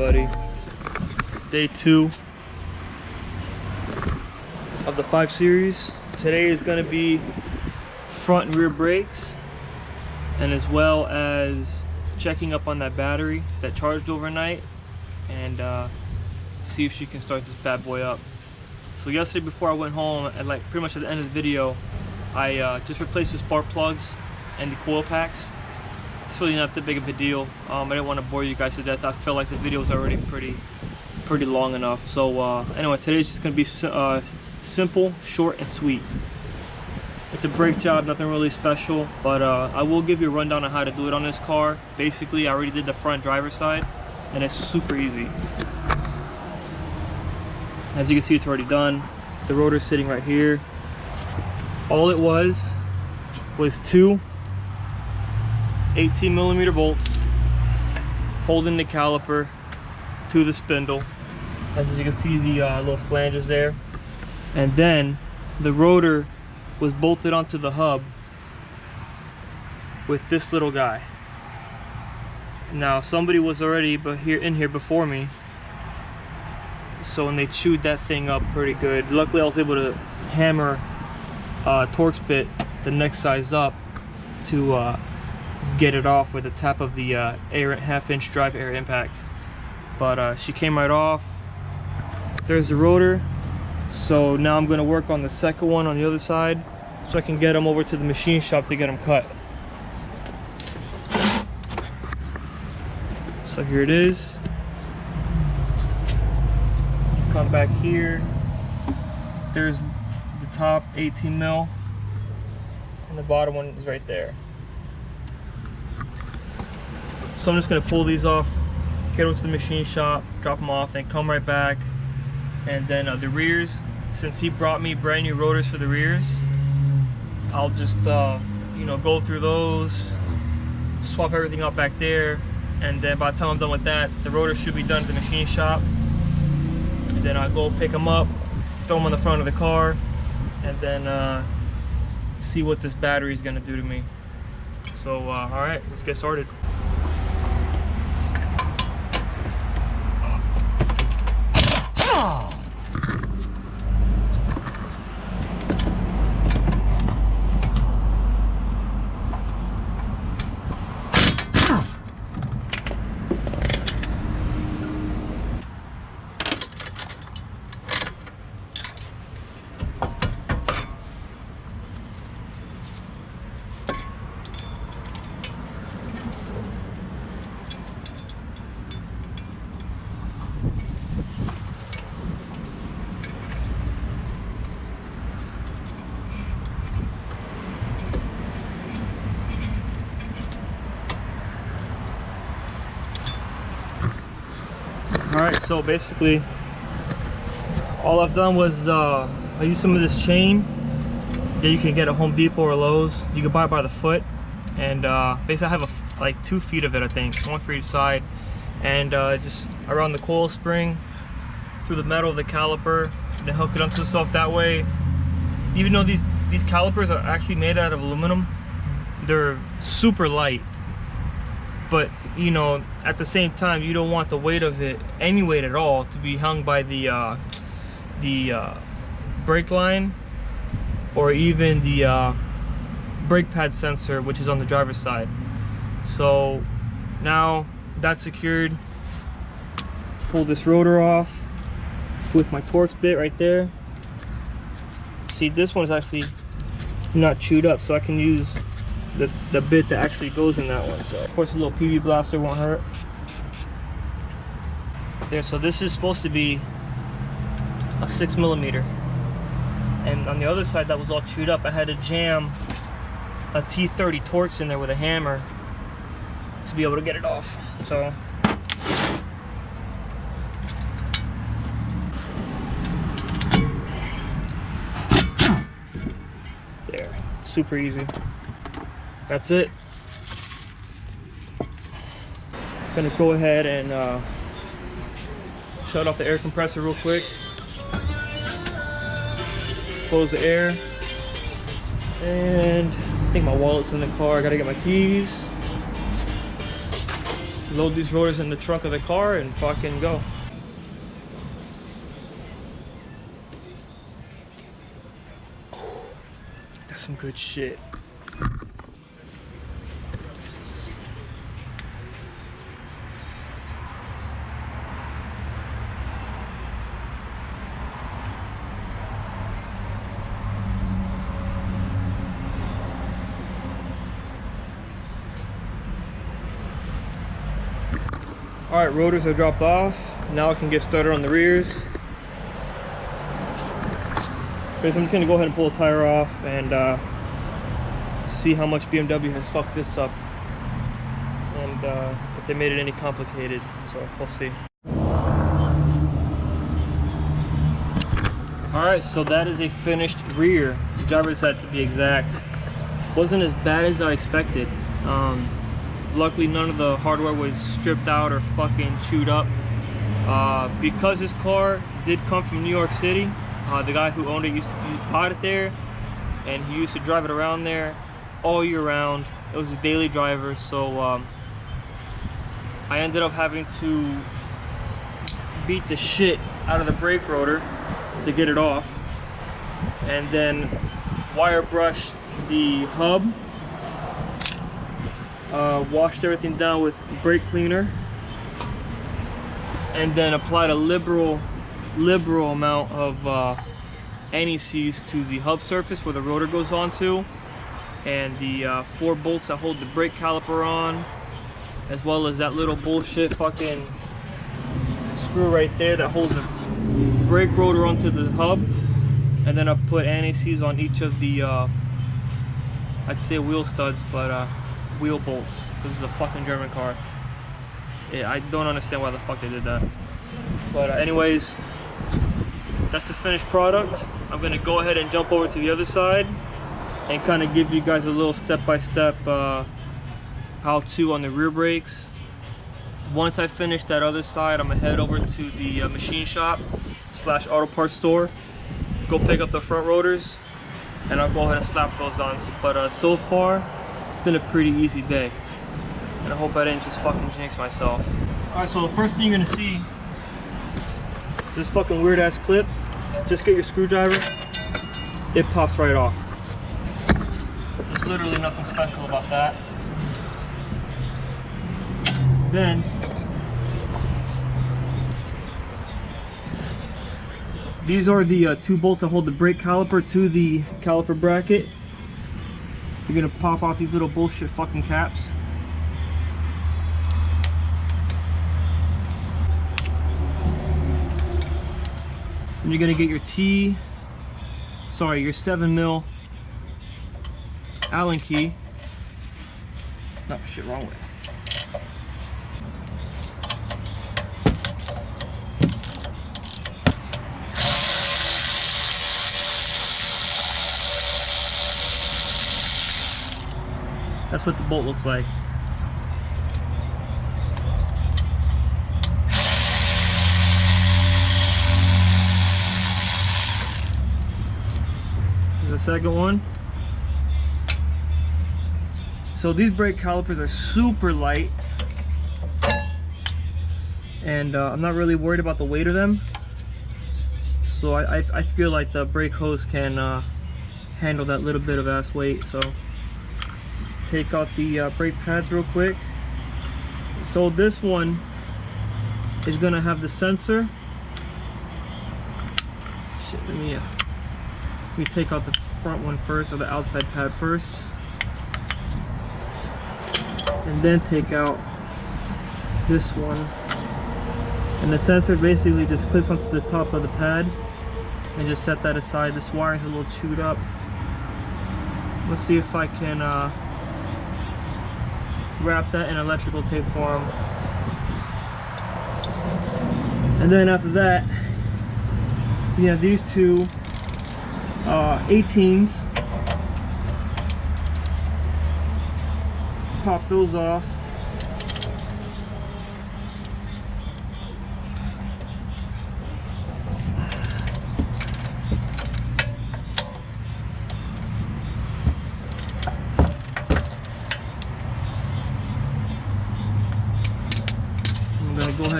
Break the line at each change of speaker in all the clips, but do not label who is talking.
everybody. Day 2 of the 5 series. Today is going to be front and rear brakes, and as well as checking up on that battery that charged overnight, and see if she can start this bad boy up. So yesterday before I went home, and like pretty much at the end of the video, I just replaced the spark plugs and the coil packs. It's really not that big of a deal. I didn't want to bore you guys to death. I felt like the video was already pretty long enough. So anyway, today's just going to be simple, short, and sweet. It's a brake job, nothing really special, but I will give you a rundown on how to do it on this car. Basically, I already did the front driver's side, and it's super easy. As you can see, it's already done. The rotor's sitting right here. All it was 2 18mm bolts holding the caliper to the spindle. As you can see, the little flanges there, and then the rotor was bolted onto the hub with this little guy. Now somebody was already in here before me, so when they chewed that thing up pretty good. Luckily I was able to hammer Torx bit the next size up to get it off with a tap of the half-inch drive air impact. But she came right off. There's the rotor. So now I'm going to work on the second one on the other side, so I can get them over to the machine shop to get them cut. So here it is. Come back here. There's the top 18mm, and the bottom one is right there. So I'm just going to pull these off, get over to the machine shop, drop them off, and come right back. And then the rears, since he brought me brand new rotors for the rears, I'll just you know, go through those, swap everything up back there, and then by the time I'm done with that, the rotor should be done at the machine shop. And then I'll go pick them up, throw them on the front of the car, and then see what this battery is going to do to me. So all right, let's get started. Alright, so basically all I've done was I used some of this chain that you can get at Home Depot or Lowe's. You can buy it by the foot, and basically I have like 2 feet of it, I think, one for each side, and just around the coil spring through the metal of the caliper, and then hook it onto itself that way. Even though these calipers are actually made out of aluminum, they're super light. But you know, at the same time, you don't want the weight of it, any weight at all, to be hung by the brake line, or even the brake pad sensor, which is on the driver's side. So now that's secured. Pull this rotor off with my Torx bit right there. See, this one's actually not chewed up, so I can use the bit that actually goes in that one. So of course a little PV blaster won't hurt. There, so this is supposed to be a 6mm, and on the other side that was all chewed up. I had to jam a T30 Torx in there with a hammer to be able to get it off. So there, super easy. That's it. I'm gonna go ahead and shut off the air compressor real quick. Close the air. And I think my wallet's in the car. I gotta get my keys. load these rotors in the trunk of the car and fucking go. That's some good shit. Alright, rotors are dropped off. Now I can get started on the rears. Okay, so I'm just going to go ahead and pull the tire off and see how much BMW has fucked this up. And if they made it any complicated. So we'll see. Alright, so that is a finished rear. The driver's side to be exact. Wasn't as bad as I expected. Luckily none of the hardware was stripped out or fucking chewed up. Because this car did come from New York City, the guy who owned it bought it there, and he used to drive it around there all year round. It was a daily driver, so I ended up having to beat the shit out of the brake rotor to get it off, and then wire brush the hub. Washed everything down with brake cleaner, and then applied a liberal amount of anti-seize to the hub surface where the rotor goes onto, and the 4 bolts that hold the brake caliper on, as well as that little bullshit fucking screw right there that holds the brake rotor onto the hub. And then I put anti-seize on each of the I'd say wheel studs, but wheel bolts. This is a fucking German car. Yeah, I don't understand why the fuck they did that. But anyways, that's the finished product. I'm gonna go ahead and jump over to the other side and kind of give you guys a little step-by-step how-to on the rear brakes. Once I finish that other side, I'm gonna head over to the machine shop / auto parts store, go pick up the front rotors, and I'll go ahead and slap those on. But so far, it's been a pretty easy day, and I hope I didn't just fucking jinx myself. Alright, so the first thing you're gonna see, this fucking weird ass clip. Just get your screwdriver, it pops right off. There's literally nothing special about that. Then these are the 2 bolts that hold the brake caliper to the caliper bracket. You're gonna pop off these little bullshit fucking caps. And you're gonna get your your 7mm Allen key. No, shit, wrong way. That's what the bolt looks like. Here's the second one. So these brake calipers are super light, and I'm not really worried about the weight of them. So I feel like the brake hose can handle that little bit of ass weight. So take out the brake pads real quick. So this one is gonna have the sensor. Shit, let me take out the front one first, or the outside pad first, and then take out this one. And the sensor basically just clips onto the top of the pad, and just set that aside. This wire is a little chewed up. Let's see if I can wrap that in electrical tape form. And then after that, you have these 2 18s. Pop those off.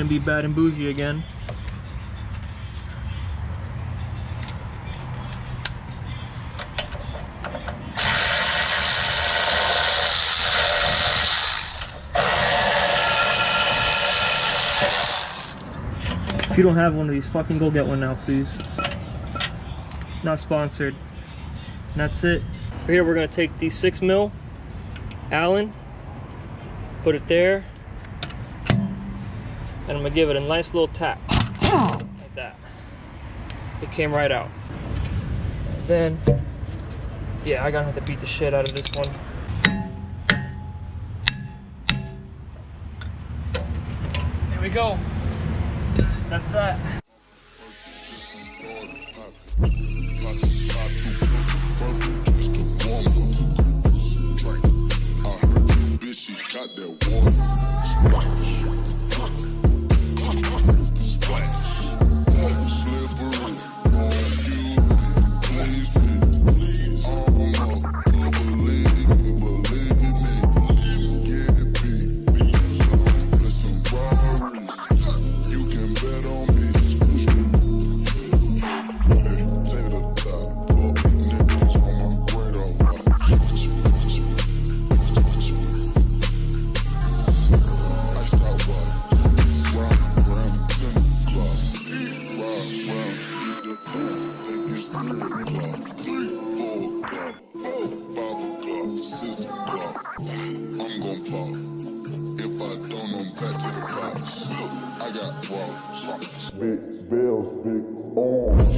gonna be bad and bougie again. If you don't have one of these, fucking go get one now, please. Not sponsored. And that's it. For here, we're gonna take the 6mm Allen, put it there, and I'm gonna give it a nice little tap, like that. It came right out. And then, yeah, I gotta have to beat the shit out of this one. There we go. That's that.
Big bells, big arms.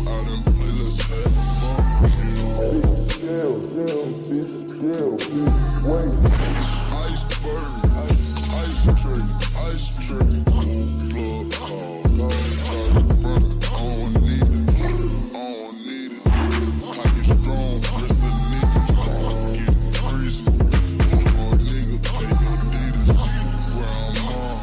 Out and play, let's have fun. Big scale, big weight. Iceberg, ice tray. Plug call, dog, front. I don't need it. Pocket strong, wrist the nigga. Get freezing. More nigga, pay your deeders. Where I'm on.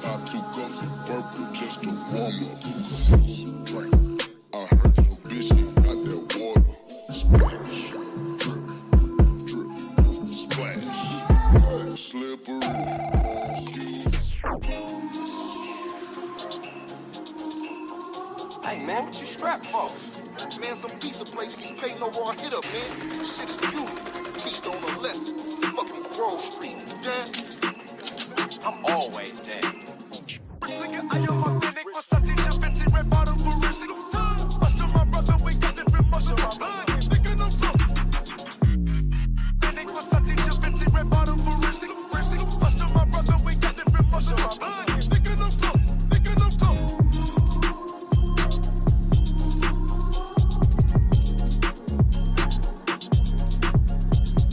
Pop 2 cups of purple just to warm up. 2 cups drink. I heard your bitch got that water. Splash, drip, splash. Slippery.
Hey man, what you strapped for? Man, some pizza place keep paying no raw hit up, man. This shit is new. Keystone or less. Fucking Grove Street. You down? I'm always down.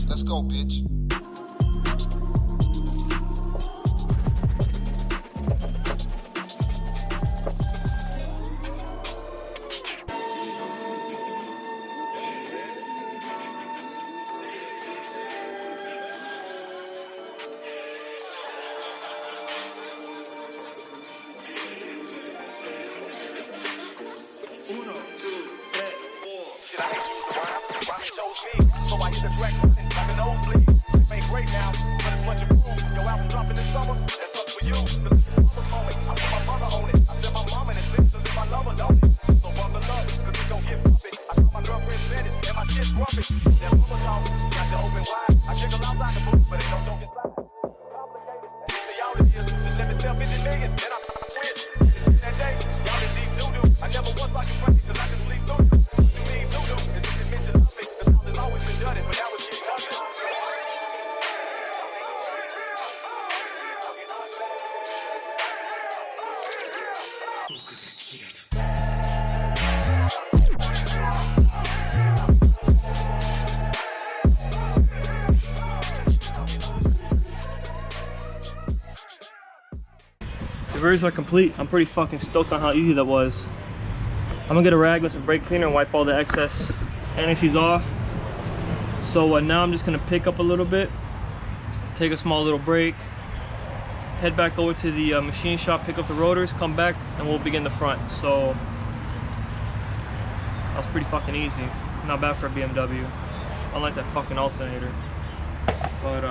Let's go, bitch.
Shit, I hate you to rhyme. Rhyme shows me, so I hit the track like a nosebleed. Ain't great now, but it's much improved. Your album dropping this summer, that's up for you. I put my mother on it. I said my mama and it since if I love her, don't it? So buckle up, cause it gon' get bumpy. I got my girlfriend said it, and my shit's grumpy. That mama talk, got you open wide. I jiggle outside the booth, but ain't no joke inside. Complicated, and if y'all is here, just let me sell 50 million, then I'm quit. That day, y'all in deep doo-doo. I never once like a break, cause I can sleep through. Always been done it, but that was getting ugly.
The versions are complete. I'm pretty fucking stoked on how easy that was. I'm gonna get a rag with some brake cleaner and wipe all the excess anti-seize off. So now I'm just gonna pick up a little bit, take a small little break, head back over to the machine shop, pick up the rotors, come back, and we'll begin the front. So that was pretty fucking easy. Not bad for a BMW. Unlike that fucking alternator. But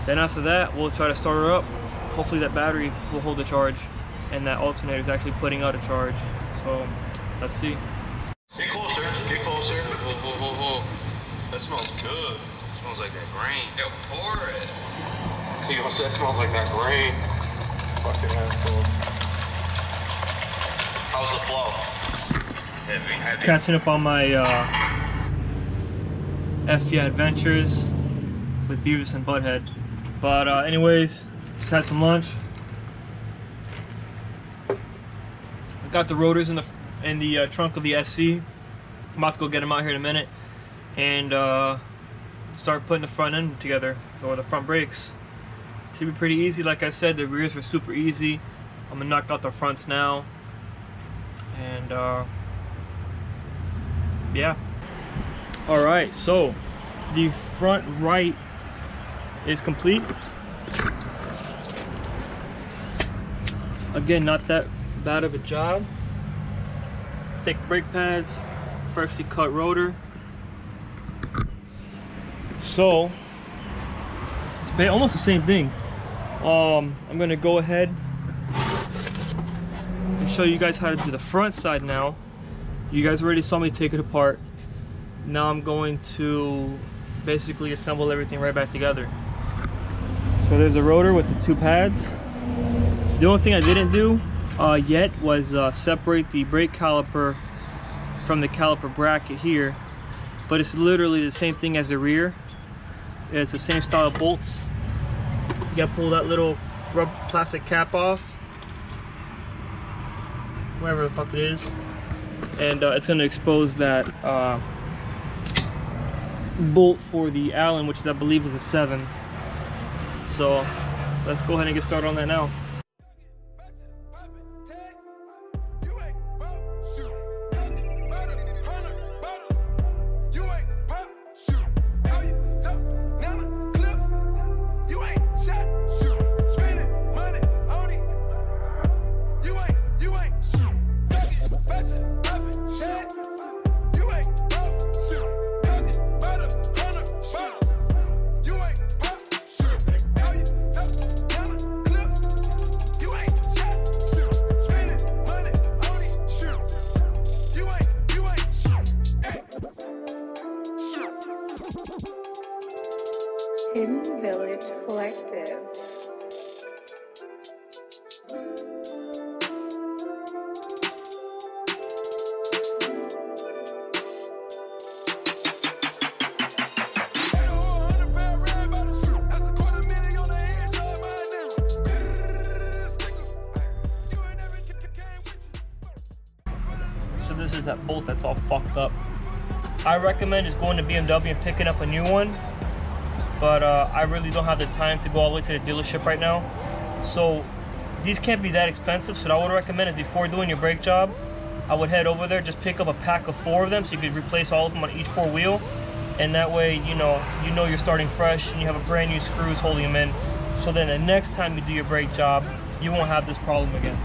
then after that, we'll try to start her up. Hopefully that battery will hold the charge, and that alternator is actually putting out a charge. So let's see.
Get closer, get closer. Whoa. That smells good. It smells like that grain. Yo, pour it. Yo, that smells like that grain. Fucking asshole. How's the flow? Heavy.
Just catching up on my F-Yeah adventures with Beavis and Butthead. But anyways, just had some lunch. I got the rotors in the trunk of the SC. I'm about to go get them out here in a minute and start putting the front end together, or the front brakes. Should be pretty easy. Like I said, the rears were super easy. I'm gonna knock out the fronts now, and yeah. All right, so the front right is complete. Again, not that bad of a job. Thick brake pads, freshly cut rotor. So it's almost the same thing. I'm gonna go ahead and show you guys how to do the front side now. You guys already saw me take it apart. Now I'm going to basically assemble everything right back together. So there's a rotor with the two pads. The only thing I didn't do yet was separate the brake caliper from the caliper bracket here, but it's literally the same thing as the rear. It's the same style of bolts. You gotta pull that little rubber plastic cap off, wherever the fuck it is, and it's gonna expose that bolt for the Allen, which I believe is a 7. So let's go ahead and get started on that now.
Hidden Village Collective.
So this is that bolt that's all fucked up. I recommend just going to BMW and picking up a new one, but I really don't have the time to go all the way to the dealership right now. So these can't be that expensive, so what I would recommend is before doing your brake job, I would head over there, just pick up a pack of 4 of them so you could replace all of them on each 4 wheel, and that way you know you're starting fresh and you have a brand new screws holding them in, so then the next time you do your brake job you won't have this problem again.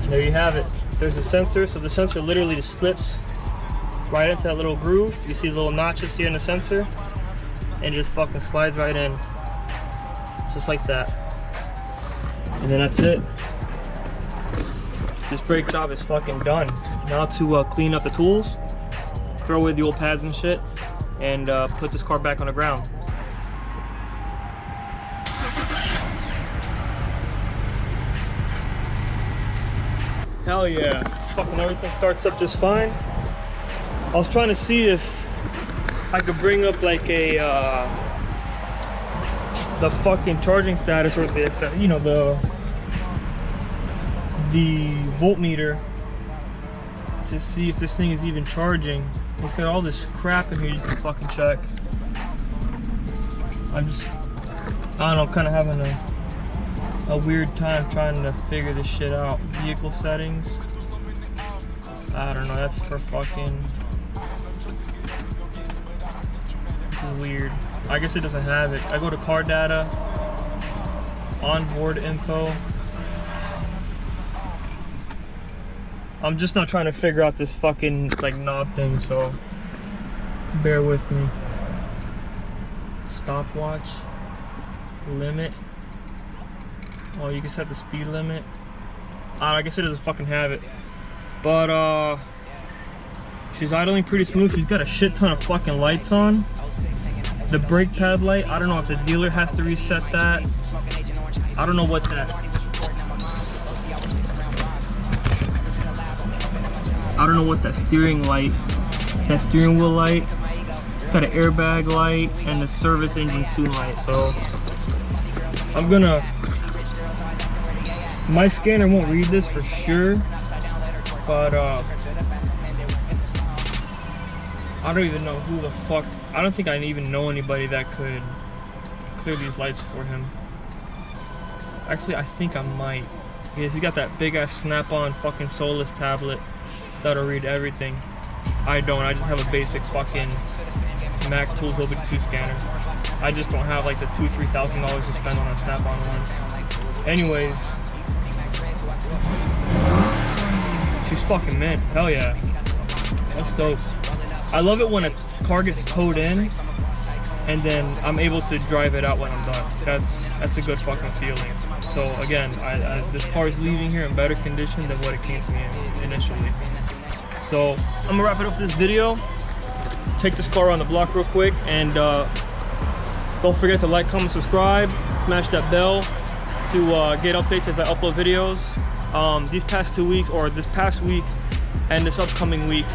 There you have it. There's a sensor, so the sensor literally just slips right into that little groove. You see the little notches here in the sensor, and it just fucking slides right in, just like that. And then that's it. This brake job is fucking done. Now to clean up the tools, throw away the old pads and shit, and put this car back on the ground. Hell yeah, fucking everything starts up just fine. I was trying to see if I could bring up like a the fucking charging status, or the, you know, the voltmeter, to see if this thing is even charging. It's got all this crap in here you can fucking check. I don't know, kind of having a weird time trying to figure this shit out. Vehicle settings, I don't know, that's for fucking, this is weird. I guess it doesn't have it. I go to car data, onboard info. I'm just not trying to figure out this fucking like knob thing, so bear with me. Stopwatch, limit. Oh, you can set the speed limit. I guess it doesn't fucking have it. But she's idling pretty smooth. She's got a shit ton of fucking lights on. The brake pad light, I don't know if the dealer has to reset that. I don't know what that. I don't know what that steering light, that steering wheel light. It's got an airbag light and the service engine soon light. So I'm gonna, my scanner won't read this for sure, but I don't even know who the fuck, I don't think I even know anybody that could clear these lights for him. Actually, I think I might, because he got that big ass snap-on fucking soulless tablet that'll read everything. I don't, I just have a basic fucking Mac Tools OBD2 scanner. I just don't have like the $2,000-3,000 to spend on a snap-on one. Anyways, she's fucking mint. Hell yeah. That's dope. I love it when a car gets towed in and then I'm able to drive it out when I'm done. That's a good fucking feeling. So again, this car is leaving here in better condition than what it came to me in initially. So I'm gonna wrap it up for this video. Take this car on the block real quick, and don't forget to like, comment, subscribe, smash that bell to get updates as I upload videos. These past 2 weeks, or this past week and this upcoming week,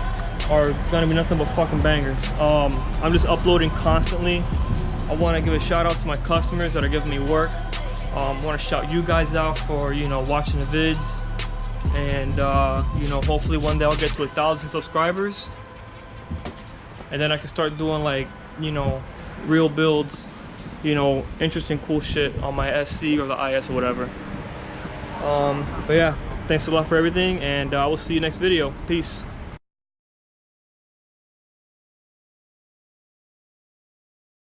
are gonna be nothing but fucking bangers. I'm just uploading constantly. I want to give a shout out to my customers that are giving me work. I want to shout you guys out for, you know, watching the vids, and you know, hopefully one day I'll get to 1,000 subscribers, and then I can start doing like, you know, real builds, you know, interesting cool shit on my SC or the IS or whatever. But yeah, thanks a lot for everything, and I will see you next video. Peace.